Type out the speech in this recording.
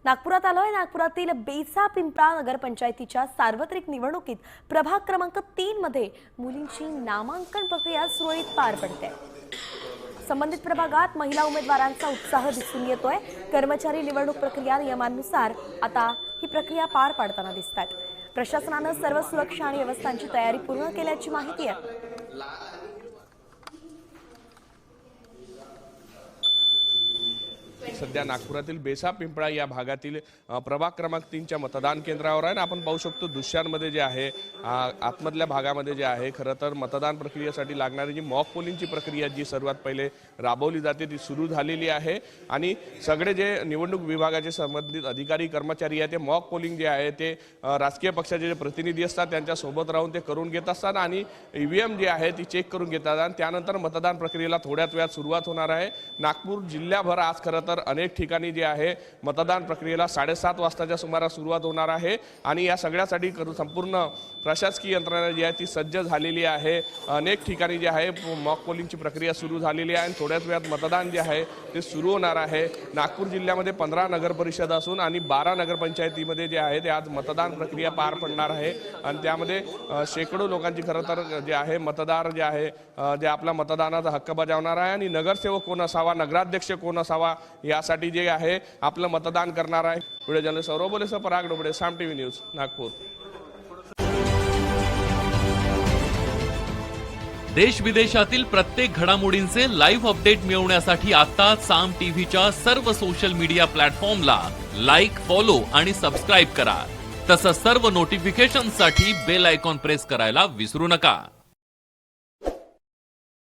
नागपुरात आलोय। नागपुरातील बेसा पिंपळा नगरपंचायतीच्या सार्वत्रिक निवडणुकीत प्रभाग क्रमांक 3 मध्ये मुलींची नामांकन प्रक्रिया सुरळीत पार पडते। संबंधित प्रभागात महिला उमेदवारांचा उत्साह दिसून येतोय। कर्मचारी निवडणूक प्रक्रिया नियमांनुसार आता ही प्रक्रिया पार पाडताना दिसतात। प्रशासनाने सर्व सुरक्षा आणि व्यवस्थांची तयारी पूर्ण केल्याची माहिती आहे। सध्या नागपुरातील बेसा पिंपळा या भागातील प्रभाग क्रमांक 3च्या मतदान केंद्रावर आहे। आपण पाहू शकतो दृश्यांमध्ये जे आहे आतमधल्या भागामध्ये जे आहे खरं तर मतदान प्रक्रियेसाठी लागणारी जी मॉक पोलिंगची प्रक्रिया जी सर्वात पहिले राबवली जाते ती सुरू झालेली आहे आणि सगळे जे निवडणूक विभागाचे संबंधित अधिकारी कर्मचारी आहेत ते मॉक पोलिंग जे आहे ते राजकीय पक्षाचे जे प्रतिनिधी असतात त्यांच्या सोबत राहून ते करून घेत असतात आणि ईव्हीएम जी आहे ती चेक करून घेतात आणि त्यानंतर मतदान प्रक्रियेला थोड्याच वेळात सुरुवात होणार आहे। नागपूर जिल्ह्याभर आज खरं तर अनेक ठिकाणी जे आहे मतदान प्रक्रियेला 7:30 वाजताच्या सुमारास सुरुवात होणार आहे आणि या सगळ्यासाठी संपूर्ण प्रशासकीय यंत्रणा जी आहे ती सज्ज झालेली आहे। अनेक ठिकाणी जे आहे मॉक पोलिंगची प्रक्रिया सुरू झालेली आहे आणि थोड्याच वेळात मतदान जे आहे ते सुरू होणार आहे। नागपूर जिल्ह्यामध्ये 15 नगर परिषद असून आणि 12 नगरपंचायतीमध्ये जे आहे ते आज मतदान प्रक्रिया पार पडणार आहे आणि त्यामध्ये शेकडो लोकांची खरं तर जे आहे मतदार जे आहे जे आपला मतदानाचा हक्क बजावणार आहे आणि नगरसेवक कोण असावा नगराध्यक्ष कोण असावा यासाठी जे आहे आपलं मतदान करणार आहे। व्हिडिओ जर्नलिस्ट सौरभ बोलेसह पराग डोबळे, साम टीव्ही न्यूज, नागपूर। देश विदेशातील प्रत्येक घडामोडींचे लाईव्ह अपडेट मिळवण्यासाठी आता साम टीव्हीच्या सर्व सोशल मीडिया प्लॅटफॉर्मला लाईक, फॉलो आणि सबस्क्राईब करा। तसंच सर्व नोटिफिकेशनसाठी बेल आयकॉन प्रेस करायला विसरू नका।